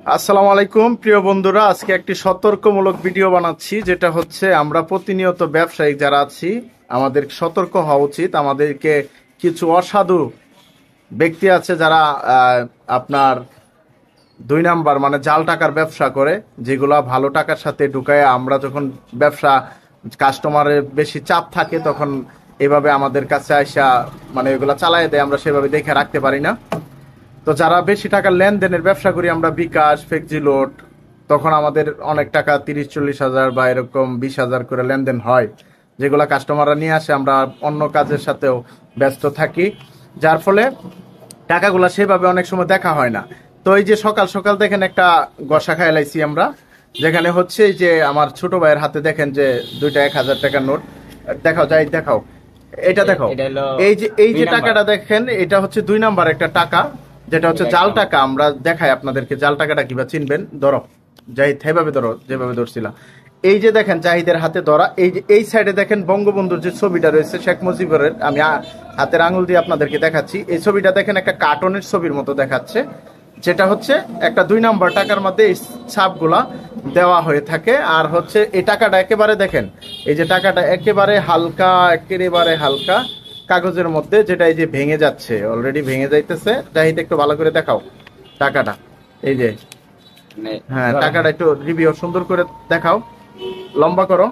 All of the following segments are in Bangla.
আসসালামু আলাইকুম প্রিয় বন্ধুরা, আজকে একটি সতর্কমূলক ভিডিও বানাচ্ছি। যেটা হচ্ছে আমরা প্রতিনিয়ত ব্যবসায়ী যারা আছি আমাদের সতর্ক হওয়া উচিত। আমাদেরকে কিছু অসাধু ব্যক্তি আছে যারা আপনার দুই নাম্বার মানে জাল টাকার ব্যবসা করে, যেগুলা ভালো টাকার সাথে ঢুকায়। আমরা যখন ব্যবসা কাস্টমারের বেশি চাপ থাকে তখন এভাবে আমাদের কাছে আইসা মানে এগুলা চালায় দেয়, আমরা সেভাবে দেখে রাখতে পারি না। তো যারা বেশি টাকার লেনদেনের ব্যবসা করি আমরা বিকাশ ফ্লেক্সিলোড, তখন আমাদের অনেক টাকা 30-40 হাজার বা এরকম 20 হাজার করে লেনদেন হয়, যেগুলা কাস্টমাররা নিয়ে আসে। আমরা অন্য কাজের সাথেও ব্যস্ত থাকি, যার ফলে টাকাগুলা সেভাবে অনেক সময় দেখা হয় না। তো এই যে সকাল সকাল দেখেন একটা গসা খাইলাইছি আমরা, যেখানে হচ্ছে এই যে আমার ছোট ভাইয়ের হাতে দেখেন যে দুইটা 1000 টাকার নোট। দেখাও যাই, দেখাও এটা, দেখাও এই যে টাকাটা দেখেন, এটা হচ্ছে 2 নাম্বার একটা টাকা, যেটা হচ্ছে জাল টাকা। আমরা দেখাই আপনাদেরকে জাল টাকাটা কিভাবে চিনবেন। ধরো জাহিদ, এইভাবে ধরো যেভাবে ধরছিলাম। এই যে দেখেন জাহিদের হাতে ধরা, এই যে এই সাইডে দেখেন বঙ্গবন্ধুর যে ছবিটা রয়েছে শেখ মুজিবুরের, আমি হাতের আঙুল দিয়ে আপনাদেরকে দেখাচ্ছি। এই ছবিটা দেখেন একটা কার্টুনের ছবির মতো দেখাচ্ছে, যেটা হচ্ছে একটা 2 নাম্বার টাকার মধ্যে এই ছাপগুলা দেওয়া হয়ে থাকে। আর হচ্ছে এই টাকাটা একেবারে দেখেন, এই যে টাকাটা একেবারে হালকা, একেবারে হালকা কাগজের মধ্যে, যেটা এই যে ভেঙে যাচ্ছে, অলরেডি ভেঙে যাইতেছে। জাহিদ একটু ভালো করে দেখাও টাকাটা, এই যে হ্যাঁ টাকাটা একটু রিভিউ সুন্দর করে দেখাও, লম্বা করো,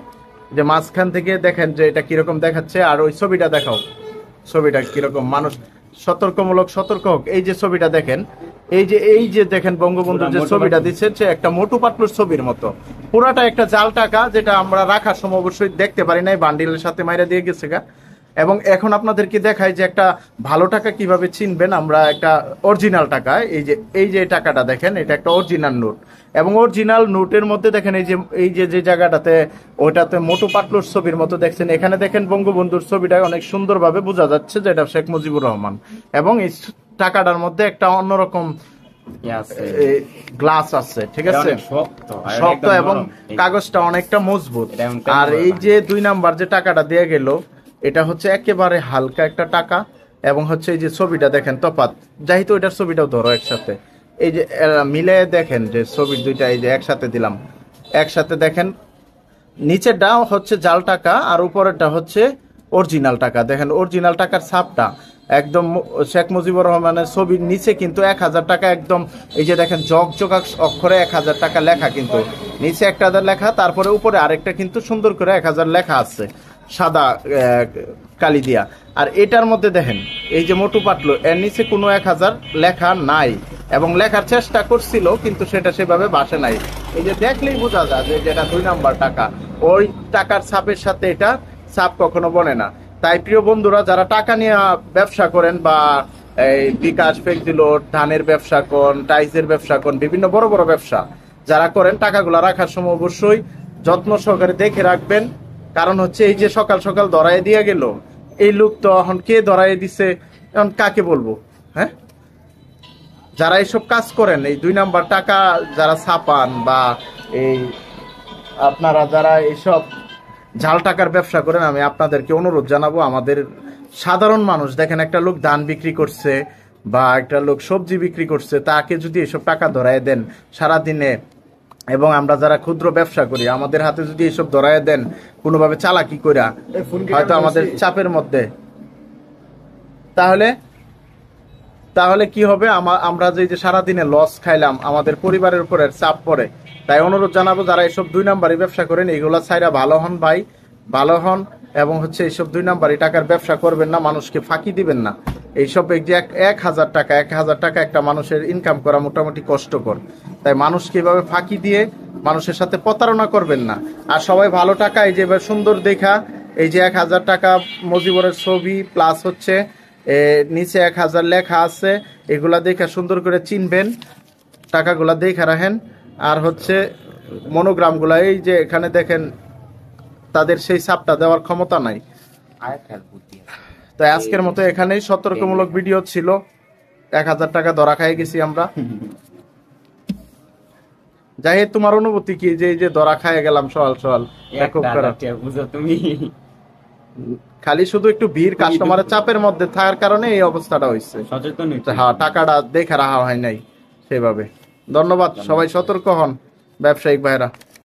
যে মাঝখান থেকে দেখেন যে এটা কিরকম দেখাচ্ছে। আর ওই ছবিটা দেখাও, ছবিটা কিরকম, মানুষ সতর্কমূলক সতর্ক হোক। এই যে ছবিটা দেখেন, এই যে দেখেন বঙ্গবন্ধুর যে ছবিটা দিচ্ছে, সে একটা মোটু পাতলুর ছবির মতো। পুরাটা একটা জাল টাকা, যেটা আমরা রাখার সময় অবশ্যই দেখতে পারি নাই, বান্ডিলের সাথে মাইরা দিয়ে গেছে গা। এবং এখন আপনাদেরকে দেখাই যে একটা ভালো টাকা কিভাবে চিনবেন। আমরা একটা অরিজিনাল টাকা, এই যে টাকাটা দেখেন, এটা একটা অরিজিনাল নোট। এবং অরিজিনাল নোটের মধ্যে দেখেন এই যে জায়গাটাতে, ওইটাতে মোটু পাতলুর ছবির মতো দেখছেন, এখানে দেখেন বঙ্গবন্ধুর ছবিটা অনেক সুন্দরভাবে বোঝা যাচ্ছে যে এটা শেখ মুজিবুর রহমান। এবং এই টাকাটার মধ্যে একটা অন্যরকম গ্লাস আছে, ঠিক আছে, শক্ত, এবং কাগজটা অনেকটা মজবুত। আর এই যে 2 নাম্বার যে টাকাটা দিয়ে গেল, এটা হচ্ছে একেবারে হালকা একটা টাকা। এবং হচ্ছে এই যে ছবিটা দেখেন তফাৎ, যাই তো ওইটার ছবিটাও ধরো একসাথে, এই যে মিলে দেখেন যে ছবির দুইটা এই যে একসাথে দিলাম, একসাথে দেখেন নিচেরটা হচ্ছে জাল টাকা আর উপরেরটা হচ্ছে অরিজিনাল টাকা। দেখেন অরিজিনাল টাকার ছাপটা একদম শেখ মুজিবুর রহমানের ছবির নিচে কিন্তু 1000 টাকা একদম, এই যে দেখেন জগ অক্ষরে 1000 টাকা লেখা, কিন্তু নিচে 1000 লেখা, তারপরে উপরে আরেকটা কিন্তু সুন্দর করে 1000 লেখা আছে সাদা কালি দিয়া। আর এটার মধ্যে দেখেন এই যে মোটু পাতলু, এর নিচে কোনো 1000 লেখা নাই, এবং লেখার চেষ্টা করছিল কিন্তু সেটা সেভাবে বাসে নাই। এই যে দেখলেই বোঝা যায় যে যেটা 2 নাম্বার টাকা, ওই টাকার ছাপের সাথে এটা ছাপ কখনো বনে না। তাই প্রিয় বন্ধুরা, যারা টাকা নিয়ে ব্যবসা করেন বা এই বিকাশ ফ্লেক্সিলোড, ধানের ব্যবসা করেন, টাইসের ব্যবসা করেন, বিভিন্ন বড় বড় ব্যবসা যারা করেন, টাকাগুলো রাখার সময় অবশ্যই যত্ন সহকারে দেখে রাখবেন। কারণ হচ্ছে এই যে সকাল সকাল ধরাই দিয়ে গেল, এই লোক তো এখন কে ধরাই দিছে, এখন কাকে বলবো? হ্যাঁ, যারা এইসব কাজ করেন, এই 2 নাম্বার টাকা যারা ছাপান, বা এই আপনারা যারা এইসব জাল টাকার ব্যবসা করেন, আমি আপনাদেরকে অনুরোধ জানাবো, আমাদের সাধারণ মানুষ দেখেন, একটা লোক ধান বিক্রি করছে বা একটা লোক সবজি বিক্রি করছে, তাকে যদি এসব টাকা ধরায় দেন সারাদিনে, এবং আমরা যারা ক্ষুদ্র ব্যবসা করি আমাদের হাতে যদি এসব ধরায় দেন কোনোভাবে চালাকি কইরা, হয়তো আমাদের চাপের মধ্যে, তাহলে কি হবে, আমরা যে সারাদিনে লস খাইলাম, আমাদের পরিবারের উপরে চাপ পড়ে। তাই অনুরোধ জানাবো, যারা এসব 2 নাম্বারই ব্যবসা করেন, এগুলা ছাইরা ভালো হন ভাই, ভালো হন। এবং হচ্ছে এইসব 2 নাম্বারই টাকার ব্যবসা করবেন না, মানুষকে ফাঁকি দিবেন না। এইসব যে 1000 টাকা একটা মানুষের ইনকাম করা মোটামুটি কষ্টকর। তাই মানুষকে এভাবে ফাঁকি দিয়ে মানুষের সাথে প্রতারণা করবেন না। আর সবাই ভালো টাকা, এই যে সুন্দর দেখা, এই যে 1000 টাকা মুজিবুরের ছবি প্লাস হচ্ছে নিচে 1000 লেখা আছে, এগুলা দেখে সুন্দর করে চিনবেন, টাকাগুলা দেখে রাখেন। আর হচ্ছে মনোগ্রাম গুলা, এই যে এখানে দেখেন, তাদের সেই ছাপটা দেওয়ার ক্ষমতা নাই। তাই আজকের মতো এখানেই সতর্কমূলক ভিডিও ছিল। 1000 টাকা ধরা খাই গেছি আমরা। যাই হোক, তোমার অনুভূতি কি যে এই যে ধরা খাই গেলাম সকাল সকাল? তুমি খালি শুধু একটু ভিড়, কাস্টমারের চাপের মধ্যে থাকার কারণে এই অবস্থাটা হয়েছে। হ্যাঁ, টাকাটা দেখে রাখা হয় নাই সেভাবে। ধন্যবাদ। সবাই সতর্ক হন ব্যবসায়িক ভাইরা।